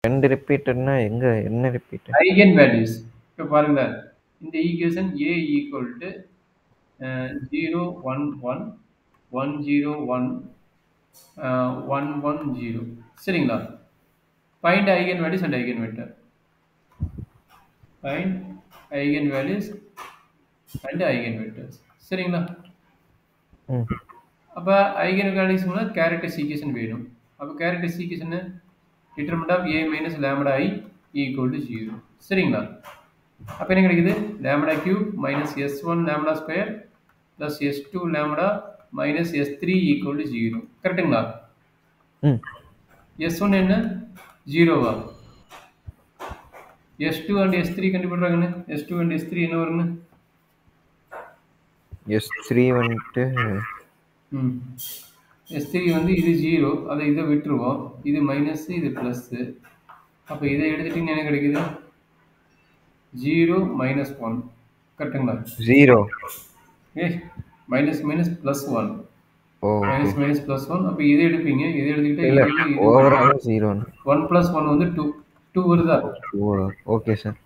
2 ரிப்பீட்டட்னா எங்க என்ன repeated? Eigen values. இப்போ பாருங்க, இந்த ஈக்குவேஷன் A ஈக்குவல் டு 0 1 1 1 0 1 1 1 0. சரிங்களா? Find eigen values and eigen vector. Find eigen values and eigen vectors. சரிங்களா? ம். அப்போ ஐகன் வேல்யூஸ்னா கேரக்டரிஸ்டிக் ஈக்குவேஷன் வேணும். அப்போ characteristic equation determinant of A minus lambda I equal to 0. சரிங்களா? அப்போ என்ன கிடைக்குது? Lambda cube minus S1 lambda square plus S2 lambda minus S3 equal to 0. கரெக்டுங்களா? ம். S1 என்ன? 0வா? S2 and S3 கண்டுபிடுறாங்கன்னு. S2 and S3 என்ன வரும்னு? S3 வந்துட்டு S3 வந்து இது 0, அதை இதை விட்டுருவோம். இது மைனஸ், இது ப்ளஸ். அப்போ இதை எடுத்துட்டீங்கன்னா என்ன கிடைக்குது? 0 மைனஸ் 1. கரெக்டுங்களா? 0. Minus minus plus 1. Minus minus plus 1. அப்போ இதை எடுப்பீங்க. இதை எடுத்துக்கிட்டா ஓவரால் 0. 1 + 1 வந்து 2. 2 வருதா? Okay sir.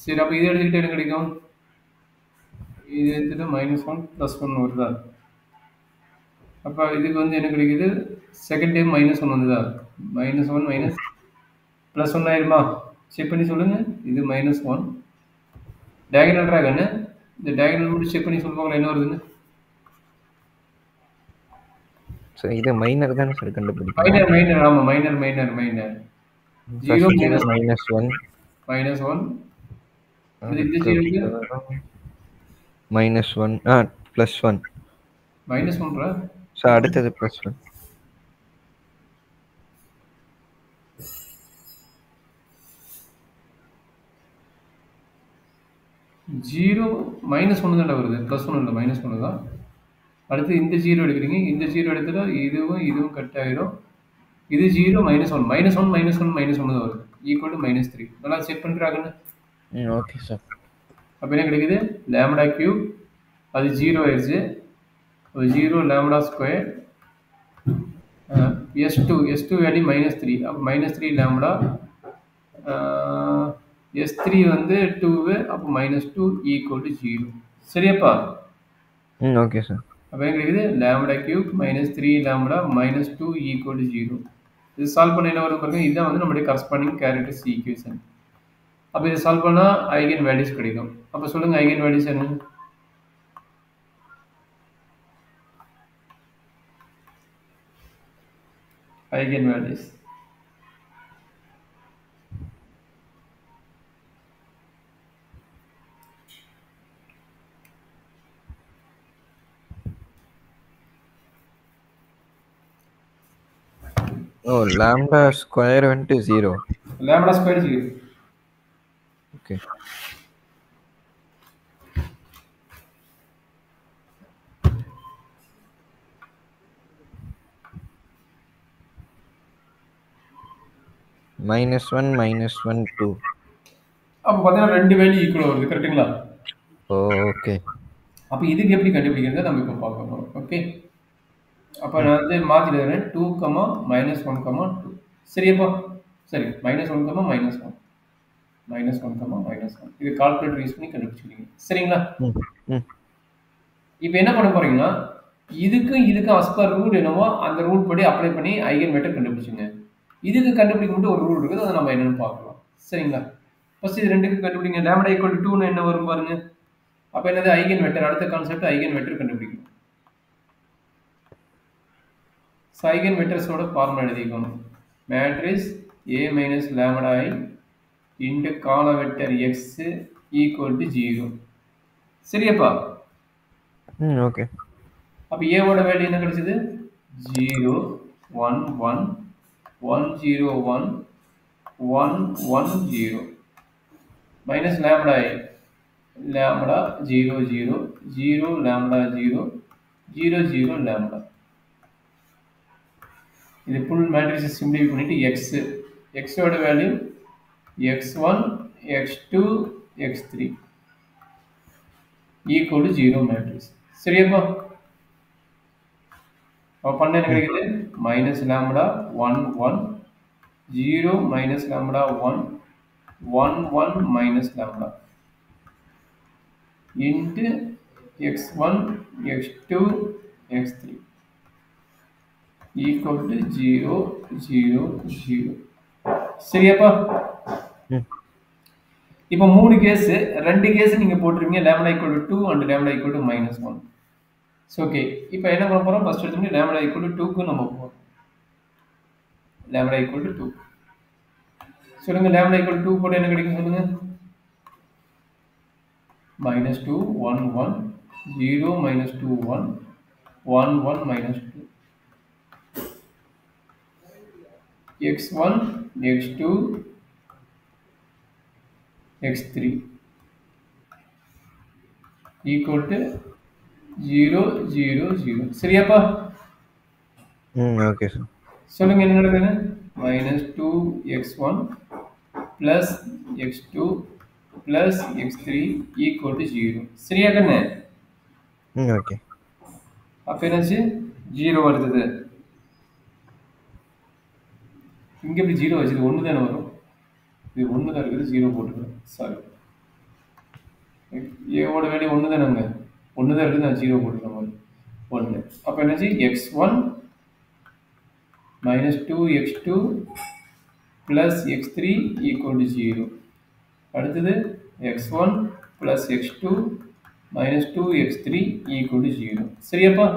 சரி, அப்போ இதை எடுத்துக்கிட்டா என்ன கிடைக்கும்? இது எடுத்துட்டு -1 + 1 வருதா? அப்போ இதுக்கு வந்து என்ன கிடைக்குது? செகண்ட் டைம் -1 வந்துதா? -1 மைனஸ் +1 ஆயிருமா? செக் பண்ணி சொல்லுங்க. இது -1. டயகனல் ட்ராகன்னு இந்த டயகனல் மட்டும் செக் பண்ணி சொல்லுவாங்களா என்ன வருதுன்னு? சார் இது மைனர் தானே சார் கண்டுபிடிக்கணும்? மைனர் ஆமாம், மைனர். 0 -1 -1 இது -1 +1 -1 சார் அடுத்தது +1. ஜீரோ -1 தானே வருது, +1 இல்லை, -1 தான். அடுத்து இந்த 0 எடுக்கிறீங்க. இந்த 0 எடுத்துட்டா இதுவும் கட் ஆகிடும். இது 0 -1 -1 -1 தான் வருது, ஈக்குவல் டு -3. நல்லா செக் பண்ணுறாங்கன்னு. Okay sir. அப்போ என்ன கிடைக்குது? லாம்டா கியூப் அது 0 ஆயிடுச்சு. 0 லாம்டா ஸ்கொயர் S2 வேல்யூ -3. அப்போ -3 லாம்டா S3 வந்து 2, அப்போ -2 ஈக்குவல் டு 0. சரியாப்பா? Okay sir. அப்போ என்ன கிடைக்குது? Lambda cube -3 lambda -2 equal to 0. இது சால்வ் பண்ண என்ன வருது பாருங்க. இதுதான் வந்து நம்மளுடைய கரஸ்பாண்டிங் கேரக்டரிஸ்டிக் ஈக்குவேஷன். அப்போ இதை சால்வ் பண்ணால் ஐகன் வேல்யூஸ் கிடைக்கும். அப்போ சொல்லுங்கள் ஐகன் வேல்யூஸ் என்ன? ஐகன் வேல்யூஸ் லாம்டா ஸ்கொயர் வந்துட்டு 0. Lambda square 0. ஓகே. -1 -1 2. அப்போ பார்த்தீங்கன்னா 2 வேல்யூ ஈக்குவல் வருது. கரெக்டுங்களா? ஓகே. அப்போ இதுக்கு எப்படி கண்டுபிடிக்கிறத நம்ம இப்போ பார்க்க போகிறோம். ஓகே. அப்போ நான் வந்து மாற்றி எழுதுறேன். 2, -1, -2. சரியாப்பா? சரி, -1, -1 -1, இது கால்குலேட்டர் யூஸ் பண்ணி கண்டுபிடிச்சிக்கிறீங்க. சரிங்களா? இப்போ என்ன பண்ண போறீங்கன்னா, இதுக்கும் அஸ்பர் ரூல் என்னவோ அந்த ரூல் படி அப்ளை பண்ணி ஐகன் வெக்டர் கண்டுபிடிச்சுங்க. இதுக்கு கண்டுபிடிக்க மட்டும் ஒரு ரூல் இருக்குது, அதை நம்ம என்னன்னு பார்க்கலாம். சரிங்களா? ஃபர்ஸ்ட் இது ரெண்டுக்கு கண்டுபிடிங்க. லாம்டா ஈக்குவல் டு 2 என்ன வரும் பாருங்க. அப்போ என்னது? Eigen vector. அடுத்த கான்செப்ட் ஐகன் வெக்டர் கண்டுபிடிக்கணும். ஸோ ஐகன் வெக்டர்ஸோட ஃபார்முலா எழுதிக்கணும். Matrix A minus lambda I into கால வெக்டர் X ஈக்குவல் டு 0. சரியாப்பா? ஓகே. அப்போ ஏவோட வேல்யூ என்ன கிடைச்சது? 0 1 1 1 0 1 1 1 0 minus lambda I lambda 0 0 0 lambda 0 0 0 lambda. இது ஃபுல் மேட்ரிக்ஸ் சிம்பிளிஃபை பண்ணிட்டு எக்ஸோட value x1 x2 x3 equal to 0 matrix. சரியாப்பா? அப்போ பண்ண என்ன கிடைக்குது? -லாம்டா 1 1 0 minus lambda 1 1 1 minus lambda into x1 x2 x3 equal to 0 0 0 சரியாப்பா இப்போ மூணு கேஸ் ரெண்டு கேஸ் நீங்க போட்டுருவீங்க lambda equal to 2 and lambda equal to -1 so okay இப்போ என்ன பண்ண போறோம் ஃபர்ஸ்ட் எடுத்து lambda equal to 2 க்கு நம்ம போறோம் lambda equal to 2 சொல்லுங்க lambda equal to 2 போட்டு என்ன கிடைக்கும் சொல்லுங்க -2 1 1 0 -2 1 1 1 -2 x1 x2 x3 equal to 0 0 0 சரியாப்பா ஓகே சார் சொல்லுங்க என்ன நடக்குது -2x1 plus x2 plus x3 equal to 0 சரியா கண்ணே ஓகே அப்ப என்னாச்சு 0 வருது இங்க எப்படி 0 வருது 1 தான வரும் இது 1 தான் இருக்குது 0 போட்டுக்கிறேன் சாரி a ஓட வேல்யூ 1 தானங்க 1 தான் இருக்குது நான் 0 போட்டுக்கிறேன் 1 அப்ப என்னாச்சு x1 -2x2 plus x3 equal to 0 அடுத்தது x1 plus x2 minus 2x3 equal to 0 சரியாப்பா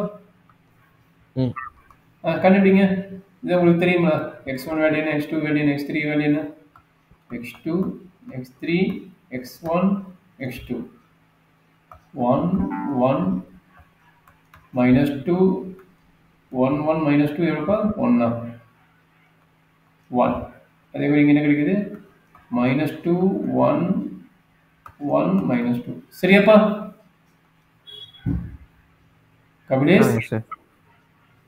கண்டுபிடிங்க இது உங்களுக்கு தெரியுமா x1 வேல்யூ என்ன x2 வேல்யூ என்ன x3 வேல்யூ என்ன x2 x3 x1 x2 1 1 minus 2 1 1 minus 2 எவ்வளோப்பா 1 1 அதே மாதிரி இங்க என்ன கிடைக்குது -2 1 1 -2 சரியாப்பா கபிலேஷ்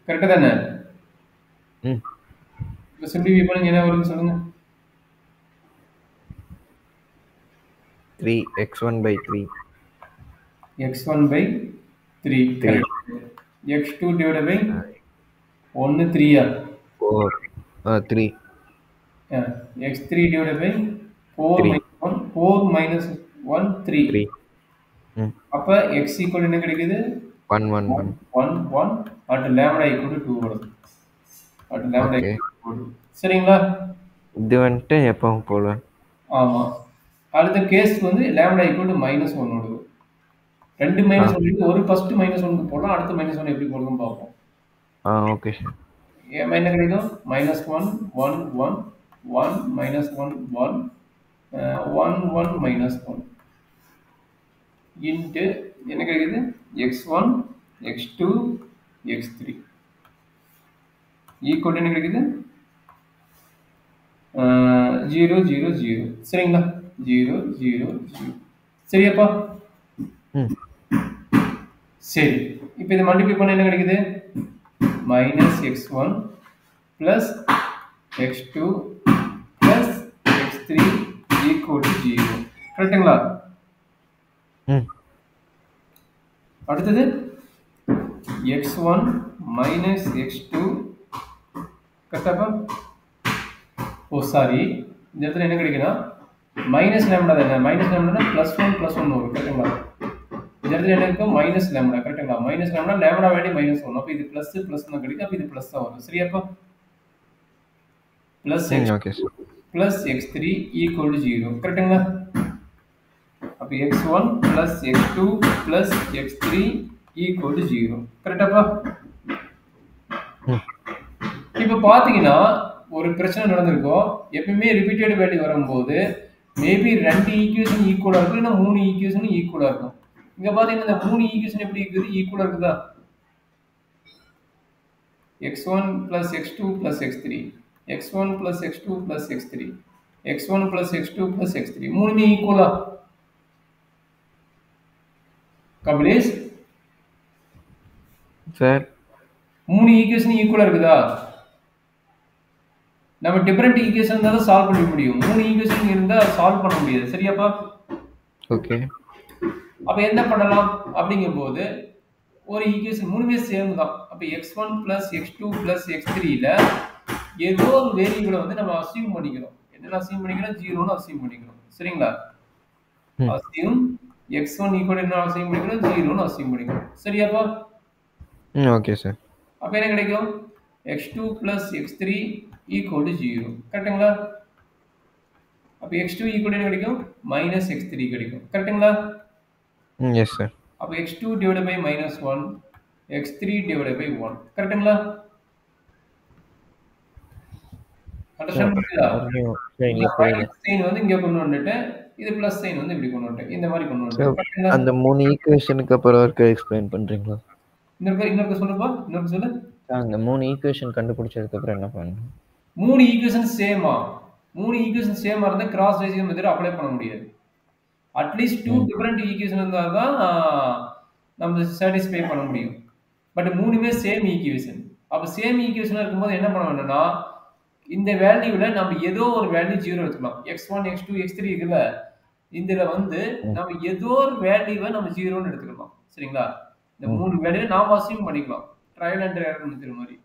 கரெக்டா தானே இப்போ சிம்பிளிஃபை பண்ணுங்க என்ன வருதுன்னு சொல்லுங்க 3x1/3 x1/3 correct x2 divided by 1 3 3 x3 divided by 4 minus 1 3 அப்ப x equal என்ன கிடைக்குது 1 1 1 1 1 at lambda equal to 2 வருது at lambda equal to 2 சரிங்களா இது வந்துட்டு எப்பவும் போல ஆமா அடுத்த கேஸ் வந்து lambda equal to -1 வருது ரெண்டு -1 இருக்கு ஒரு ஃபர்ஸ்ட் -1 க்கு போடலாம் அடுத்த -1 எப்படி போடுறதுன்னு பாப்போம் ஓகே சார் என்ன கிடைக்கும் -1 1 1 1 -1 1 1 1 -1 into என்ன கிடைக்குது x1 x2 x3 equal என்ன கிடைக்குது 0 0 0 சரிங்களா 0 0 0 சரியாப்பா சரி இப்போ இதை மல்டிப்ளை பண்ண என்ன கிடைக்குது -x1 plus x2 plus x3 equal to 0 கரெக்ட்டுங்களா அடுத்தது x1 minus x2 கரெக்டாப்பா ஓ சாரி இந்த இடத்துல என்ன கிடைக்குன்னா மைனஸ் லேம்டா தானே மைனஸ் லேம்டா +1 +1 வரும் கரெக்ட்டுங்களா இந்த இடத்துல என்ன இருக்கும் மைனஸ் லேம்டா கரெக்ட்டுங்களா மைனஸ் லேம்டா லேம்டா வேல்யூ -1 அப்ப இது பிளஸ் பிளஸ் தான் கிடைக்கும் அப்ப இது பிளஸ் தான் வரும் சரியாப்பா plus okay sir plus x3 equal to 0 கரெக்ட்டுங்களா அப்ப x1 plus x2 plus x3 equal to 0 கரெக்டாப்பா இப்போ பாத்தீங்கன்னா ஒரு பிரச்சனை நடந்திருக்கும் எப்பவுமே ரிப்பீட்டட் வேல்யூ வரும்போது மேபி ரெண்டு ஈக்குவேஷன் ஈக்குவலா இருக்கும் இல்ல மூணு ஈக்குவேஷன் ஈக்குவலா இருக்கும் இங்க பாத்தீங்கன்னா இந்த மூணு ஈக்குவேஷன் எப்படி இருக்குது ஈக்குவலா இருக்குதா x1 plus x2 plus x3 x1 plus x2 plus x3 x1 plus x2 plus x3 மூணுமே ஈக்குவலா கபிலேஷ் சார் மூணு ஈக்குவேஷன் ஈக்குவலா இருக்குதா நம்ம டிஃபரண்ட் ஈக்குவேஷன் தான் சால்வ் பண்ண முடியும் மூணு ஈக்குவேஷன் இருந்தா சால்வ் பண்ண முடியாது சரியாப்பா ஓகே அப்ப என்ன பண்ணலாம் அப்படிங்கும்போது ஒரு ஈக்குவேஷன் மூணுமே சேம் தான் அப்ப x1 plus x2 plus x3 ல ஏதோ ஒரு வேரியபிளை வந்து நம்ம அசியூம் பண்ணிக்கிறோம். என்னென்ன அசியூம் பண்ணிக்கிறோம்? 0ன்னு அசியூம் பண்ணிக்கிறோம். சரிங்களா? அசியூம் x1 ஈக்குவல் என்ன அசியூம் பண்ணிக்கிறோம்? 0ன்னு அசியூம் பண்ணிக்கிறோம். சரியாப்பா? Okay sir. அப்ப என்ன கிடைக்கும்? x2 plus x3 equal to 0. கரெக்ட்டுங்களா? அப்ப x2 equal to என்ன கிடைக்கும்? minus x3 கிடைக்கும். கரெக்ட்டுங்களா? Yes sir. அப்ப x2 divided by minus 1, x3 divided by 1. கரெக்ட்டுங்களா? அண்டர்ஸ்டாண்ட் பண்ணுறீங்களா? இந்த மைனஸ் சைன் வந்து இங்க கொண்டு வந்துட்டேன், இது பிளஸ் சைன் வந்து இப்படி கொண்டு வந்துட்டேன். இந்த மாதிரி கொண்டு வந்துட்டேன். அந்த 3 ஈக்குவேஷனுக்கு அப்புறம் இருக்க எக்ஸ்பிளைன் பண்றீங்களா? இன்னொரு சொல்லுப்பா, இன்னொரு சொல்லு. அந்த 3 ஈக்குவேஷன் கண்டுபிடிச்சதுக்கு அப்புறம் என்ன பண்ணணும்? 3 ஈக்குவேஷன் சேமா? 3 ஈக்குவேஷன் சேமா இருந்தா கிராஸ் ரேஷியோ மெத்தட் அப்ளை பண்ண முடியாது. அட்லீஸ்ட் 2 டிஃபரண்ட் ஈக்குவேஷன் இருந்தா தான் நம்ம சாட்டிஸ்ஃபை பண்ண முடியும். பட் மூணுமே சேம் ஈக்குவேஷன். அப்ப சேம் ஈக்குவேஷனா இருக்கும்போது என்ன பண்ண வேணும்னா இந்த வேல்யூல நம்ம ஏதோ ஒரு வேல்யூ 0 எடுத்துக்கலாம். x1, x2, x3 இருக்குல்ல, இதுல வந்து நம்ம ஏதோ ஒரு வேல்யூவை நம்ம 0ன்னு எடுத்துக்கலாம். சரிங்களா? இந்த 3 வேல்யூ நாம அசியூம் பண்ணிக்கலாம். ட்ரையல் அண்ட் எரர் மெத்தட் மாதிரி.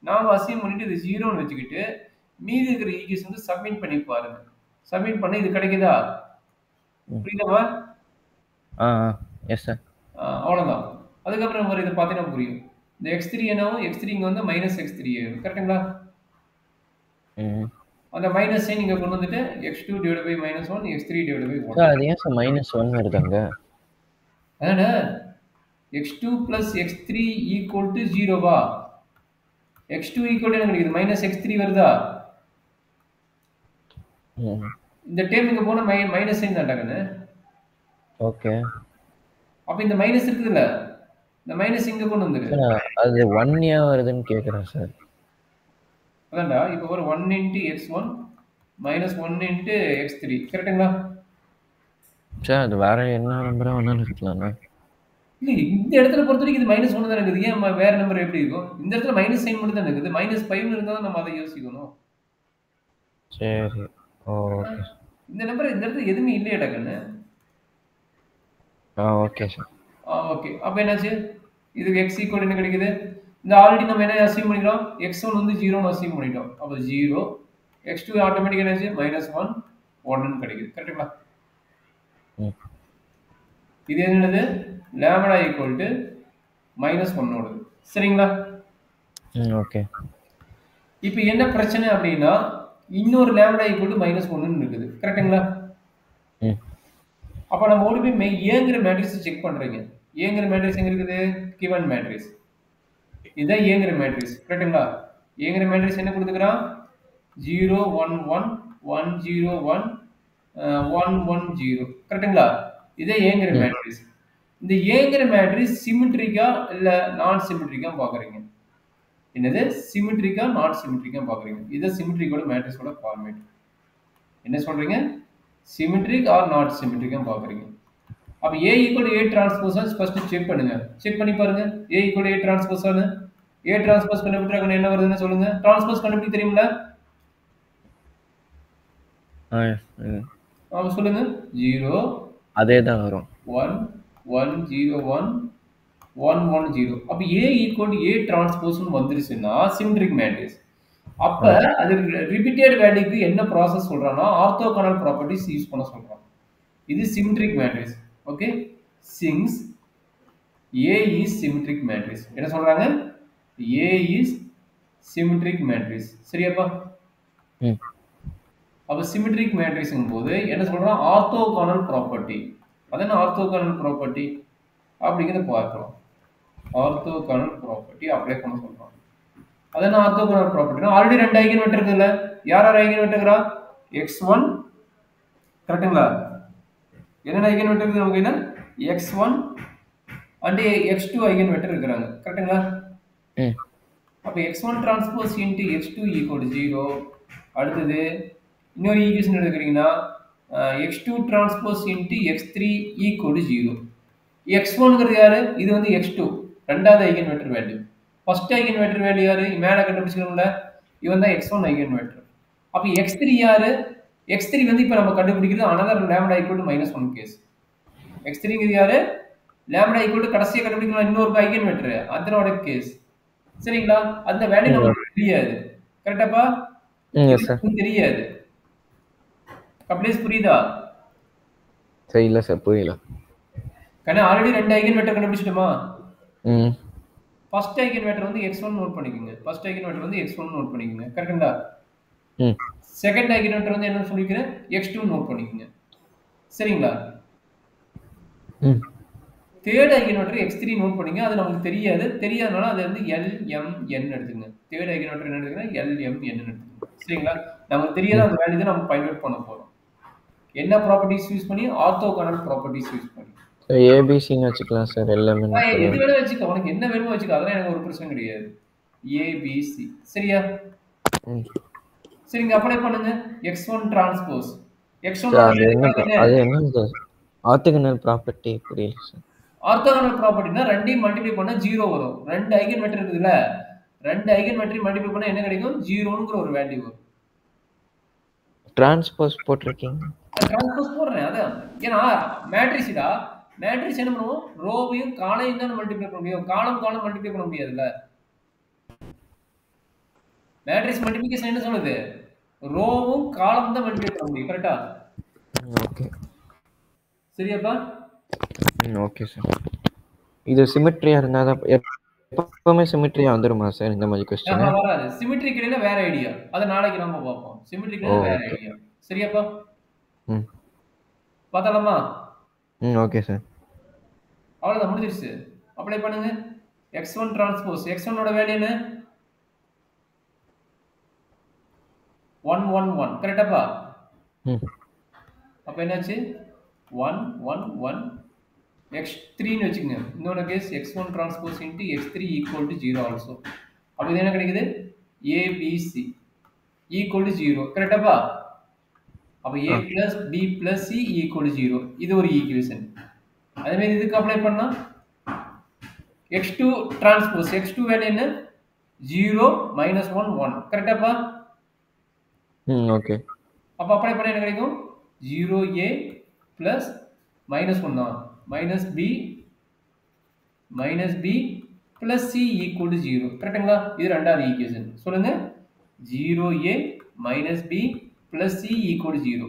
நாம அசியூம் பண்ணிட்டு இது 0ன்னு வச்சுக்கிட்டு மீதி இருக்கிற ஈக்குவேஷன் வந்து சப்மிட் பண்ணி பாருங்க. சப்மிட் பண்ண இது கிடைக்குதா? புரியுதா? Yes sir. அவ்வளவுதான். அதுக்கப்புறம் ஒரு இதை பார்த்தீங்கன்னா புரியும். இந்த x3 என்னவோ x3 இங்க வந்து -x3 ஆயிடும். கரெக்ட்டுங்களா? அந்த மைனஸ் சைன் இங்க கொண்டு வந்துட்டு x2 divided by -1, x3 divided by 1. Sir அது ஏன் சார் -1 வருதுங்க? அதானே x2 plus x3 equal to 0 வா? x2 equal to என்ன கிடைக்குது? -x3 வருதா? இந்த டேர்ம் இங்க போனா மைனஸ் சைன் தான்டாங்கன்னு. ஓகே. அப்ப இந்த மைனஸ் இருக்குதுல்ல, இந்த மைனஸ் இங்க கொண்டு வந்துரு. அது 1 ஏன் வருதுன்னு கேக்குறேன் சார். அதான்டா இப்போ ஒரு 1 into x1 minus 1 into x3 கரெக்ட்டுங்களா? சார் அது வேற என்ன நம்பரா வேணாலும் இருக்கலாம்ல. இல்ல இந்த இடத்துல பொறுத்த வரைக்கும் இது -1 தான் இருக்குது. ஏன் வேற நம்பர் எப்படி இருக்கும்? இந்த இடத்துல மைனஸ் சைன் மட்டும் தான் இருக்குது. -5 இருந்தா தான் நம்ம அதை யோசிக்கணும். சரி. ஓகே. இந்த நம்பர் இந்த இடத்துல எதுவுமே இல்லையடா கண்ணு. Okay sir. ஓகே. அப்ப என்னாச்சு? இதுக்கு x ஈக்குவல் என்ன கிடைக்குது? இந்த ஆல்ரெடி நம்ம என்ன அசியூம் பண்ணிக்கிறோம்? x1 வந்து 0ன்னு அசியூம் பண்ணிட்டோம். அப்ப 0, x2 ஆட்டோமேட்டிக்கா என்னாச்சு? -1, 1ன்னு கிடைக்குது. கரெக்ட்டுங்களா? இது என்னது? லாம்டா ஈக்குவல் டு -1 ஓடுது. சரிங்களா? ஓகே. இப்போ என்ன பிரச்சனை அப்படின்னா இன்னொரு லாம்டா ஈக்குவல் டு -1ன்னு இருக்குது. கரெக்ட்டுங்களா? அப்ப நம்ம ஓடி போய் ஏங்கிற மேட்ரிக்ஸ் செக் பண்றீங்க. ஏங்கிற மேட்ரிக்ஸ் எங்க இருக்குது? Given matrix. இதுதான் ஏங்கிற மேட்ரிக்ஸ். கரெக்ட்டுங்களா? ஏங்கிற மேட்ரிக்ஸ் என்ன கொடுத்துக்கிறான்? 0 1 1 1 0 1 1 1 0. கரெக்ட்டுங்களா? இதே ஏங்கிற மேட்ரிக்ஸ். இந்த ஏங்கிற மேட்ரிக்ஸ் சிமெட்ரிக்கா இல்ல நான் சிமெட்ரிக்கா பாக்குறீங்க. என்னது? சிமெட்ரிக்கா நாட் சிமெட்ரிக்கா பாக்குறீங்க. இது சிமெட்ரிக்கோட மேட்ரிக்ஸோட ஃபார்மேட். என்ன சொல்றீங்க? சிமெட்ரிக் ஆர் நாட் சிமெட்ரிக்கா பாக்குறீங்க. அப்ப A equal to A transpose first check பண்ணுங்க. செக் பண்ணி பாருங்க. A equal to A transpose ஆனு A transpose கண்டுபிடிச்சா என்ன வருதுன்னு சொல்லுங்க. டிரான்ஸ்போஸ் கண்டுபிடிக்க தெரியும்ல? சொல்லுங்க. 0 அதே தான் வரும். 1 1 0 1 1 1 0. அப்ப A equal to A transpose வந்துருச்சுன்னா சிமெட்ரிக் மேட்ரிக்ஸ். அப்ப அது ரிப்பீட்டட் வேல்யூக்கு என்ன ப்ராசஸ் சொல்றானா ஆர்த்தோகனல் ப்ராப்பர்ட்டிஸ் யூஸ் பண்ண சொல்றான். இது symmetric matrix. Okay, since A is symmetric matrix. என்ன சொல்றாங்க? A is symmetric matrix. சரியாப்பா? அப்ப symmetric matrixங்கும் போது என்ன சொல்றான்? Orthogonal property. அதான ஆர்த்தோகனல் ப்ராப்பர்ட்டி அப்படிங்கறத பார்க்கலாம். ஆர்த்தோகனல் ப்ராப்பர்ட்டி அப்ளை பண்ண சொல்றான். அதான ஆர்த்தோகனல் ப்ராப்பர்ட்டினா ஆல்ரெடி ரெண்டு ஐகன் வெக்டர் இருக்குல்ல. யார் ஐகன் வெக்டர்ரா? x1 கரெக்ட்டுங்களா? என்ன ஐகன் வெக்டர் இருக்கு நமக்கு? என்ன x1 and x2 eigen vector இருக்காங்க. கரெக்ட்டுங்களா? அப்ப x1 transpose into x2 equal to 0. அடுத்து இன்னொரு ஈக்குவேஷன் எடுக்கறீங்கன்னா x2 transpose into x3 equal to 0. x1ங்கிறது யாரு? இது வந்து x2 இரண்டாவது eigen vector value. First eigen vector value யாரு? மேல கண்டுபிடிச்சிரோம்ல. இவன் தான் x1 ஐகன் வெக்டர். அப்ப x3 யாரு? x3 வந்து இப்ப நம்ம கண்டுபிடிக்கிறது another lambda equal to -1 case. x3ங்கிறது யாரு? lambda equal to கடைசியா கண்டுபிடிக்கலாம் இன்னொரு ஐகன் வெக்டர் அதனோட கேஸ். சரிங்களா? அந்த வேல்யூ நமக்கு தெரியாது. கரெக்டாப்பா? இது எஸ் சார். நமக்கு தெரியாது. கபிலேஷ் புரியுதா? சரி இல்லை சார், புரியல. கண்ணா ஆல்ரெடி 2 ஐகன் வெக்டர் கண்டுபிடிச்சிட்டோமா? ம் ஃபர்ஸ்ட் ஐகன் வெக்டர் வந்து x1 நோட் பண்ணிக்கோங்க. ஃபர்ஸ்ட் ஐகன் வெக்டர் வந்து x1 நோட் பண்ணிக்கோங்க. கரெக்ட்டுங்களா? ம் செகண்ட் ஐகன் வெக்டர் வந்து என்னன்னு சொல்லிக்கிறேன்? x2 நோட் பண்ணிக்கோங்க. சரிங்களா? ம் third eigen vector x3 note பண்ணிங்க. அது நமக்கு தெரியாது. தெரியாதனால அது வந்து LMN எடுத்துங்க. தேர்ட் ஐகன் வெக்டர் என்ன எடுத்துக்கிறேன்? LMN எடுத்துங்க. சரிங்களா? நமக்கு தெரியாத அந்த வேல்யூ தான் நம்ம ஃபைண்ட் அவுட் பண்ண போறோம். என்ன ப்ராப்பர்ட்டிஸ் யூஸ் பண்ணி? ஆர்த்தோகனல் ப்ராப்பர்ட்டிஸ் யூஸ் பண்ணி. ஏபிசின்னு வச்சுக்கலாம் சார், எல்லாமே. எது வேணா வச்சுக்கோ, உனக்கு என்ன வேணுமோ வச்சுக்கோ, அதெல்லாம் எனக்கு ஒரு பிரச்சனை கிடையாது. ஏபிசி சரியா? சரிங்க, அப்ளை பண்ணுங்க. x1 டிரான்ஸ்போஸ் x1 அது என்ன சார்? ஆர்த்தோகனல் ப்ராப்பர்ட்டி புரியல சார். ஆர்த்தோகனல் ப்ராப்பர்ட்டினா ரெண்டையும் மல்டிப்ளை பண்ணா 0 வரும். ரெண்டு ஐகன் வெக்டர் இருக்குதுல, ரெண்டு ஐகன் வெக்டர் மல்டிப்ளை பண்ணா என்ன கிடைக்கும்? 0ங்கற ஒரு வேல்யூ வரும். டிரான்ஸ்போஸ் போட்டுருக்கீங்க. டிரான்ஸ்போஸ் போடுறேன். அதான் ஏன்னா மேட்ரிக்ஸ்டா, மேட்ரிக்ஸ் என்ன பண்ணுவோம்? ரோவையும் காலையும் தான் மல்டிப்ளை பண்ண முடியும். காலம் மல்டிப்ளை பண்ண முடியாதுல்ல. மேட்ரிக்ஸ் மல்டிப்ளிகேஷன் என்ன சொல்லுது? ரோவும் காலம் தான் மல்டிப்ளை பண்ண முடியும். கரெக்ட்டா? ஓகே. சரியாப்பா? Okay sir. இது சிமெட்ரியா இருந்தா தான் எப்பவுமே சிமெட்ரியா வந்துருமா சார் இந்த மாதிரி क्वेश्चन? வராது. சிமெட்ரிக்கல்ல வேற ஐடியா. அத நாளைக்கு நாம பாப்போம். சிமெட்ரிக்கல்ல வேற ஐடியா. சரியாப்பா? ம். பார்த்தலாமா? Okay sir. அவ்வளவுதான், முடிஞ்சிருச்சு. அப்ளை பண்ணுங்க. x1 டிரான்ஸ்போஸ் x1 ஓட வேல்யூ என்ன? 111 கரெக்டாப்பா? அப்ப என்னாச்சு? 111 x3 ன்னு வெச்சுங்க. இன்னொரு case x1 transpose into x3 equal to 0 also. அப்ப இது என்ன கிடைக்குது? ABC equal to 0 கரெக்டாப்பா? அப்ப a plus b plus c equal to 0. இது ஒரு ஈக்குவேஷன். அதே மாதிரி இதுக்கு அப்ளை பண்ணா x2 டிரான்ஸ்போஸ் x2 வேல்யூ என்ன? 0 1 1 கரெக்டாப்பா? ஓகே. அப்ப அப்ளை பண்ணா என்ன கிடைக்கும்? 0a plus -1 தான். -b plus c equal to 0 கரெக்ட்டுங்களா? இது ரெண்டாவது ஈக்குவேஷன். சொல்லுங்க. 0a b plus c equal to 0.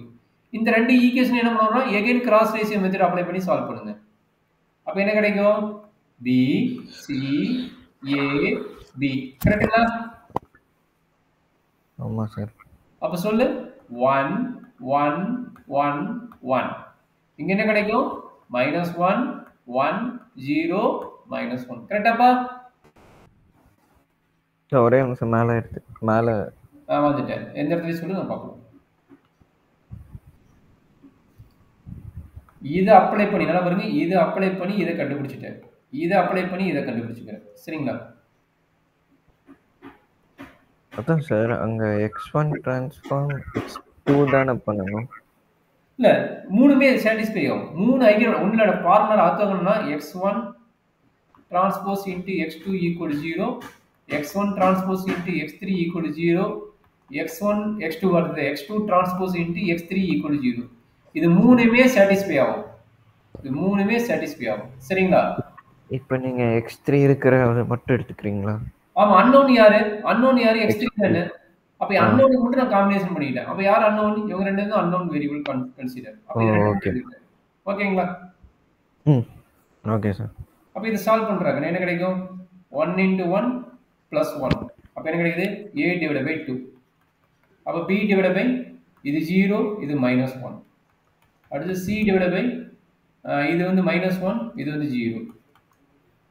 இந்த ரெண்டு ஈக்குவேஷன் என்ன பண்ணனும்னா again cross ratio method apply பண்ணி சால்வ் பண்ணுங்க. அப்ப என்ன கிடைக்கும்? b c a b கரெக்ட்டுங்களா? ஆமா சார். அப்ப சொல்லு. 1 1 1 1. இங்க என்ன கிடைக்கும்? -1 1 0 -1 கரெக்டாப்பா? ஒரே நிமிஷம் மேல எடுத்து மேல வந்துட்டேன். எந்த இடத்துல சொல்லு, நான் பார்க்கலாம். இது அப்ளை பண்ணி நல்லா பாருங்க. இது அப்ளை பண்ணி இதை கண்டுபிடிச்சிட்டேன். இதை அப்ளை பண்ணி இதை கண்டுபிடிச்சிக்கிறேன். சரிங்களா? அதான் சார், அங்க x1 டிரான்ஸ்ஃபார்ம் x2 தான பண்ணனும். இல்ல, மூணுமே சாட்டிஸ்ஃபை ஆகும். மூணு ஐகன் ஒண்ணோட ஃபார்முலா ஆத்தோகனல்னா x1 transpose into x2 equal to 0, x1 transpose into x3 equal to 0, x1 x2 வருது, x2 transpose into x3 equal to 0. இது மூணுமே சாட்டிஸ்ஃபை ஆகும். இது மூணுமே சாட்டிஸ்ஃபை ஆகும். சரிங்களா? இப்போ நீங்க x3 இருக்கிறத மட்டும் எடுத்துக்கிறீங்களா? ஆமா, அன்னோன் யாரு? அன்னோன் யாரு? x3 தானே. அப்ப அன்னோன் மட்டும் நான் காம்பினேஷன் பண்ணிட்டேன். அப்ப யார் அன்னோன்? இவங்க ரெண்டு தான் அன்னோன் வேரியபிள் கன்சிடர். அப்ப இது ரெண்டு ஓகேங்களா? Okay sir. அப்ப இது சால்வ் பண்றாங்க. என்ன கிடைக்கும்? 1 into 1 plus 1. அப்ப என்ன கிடைக்குது? a divided by 2. அப்ப b divided by இது 0, இது -1. அடுத்து c divided by இது வந்து -1, இது வந்து 0.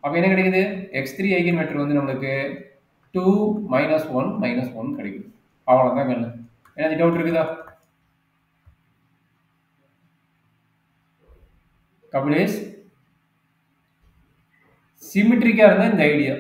அப்ப என்ன கிடைக்குது? x3 ஐகன் வெக்டர் வந்து நமக்கு 2 -1 -1 கிடைக்குது. அவ்வளவுதான் கண்ணு. ஏதாவது டவுட் இருக்குதா? கபிலேஷ், சிமெட்ரிக்கா இருந்தா இந்த ஐடியா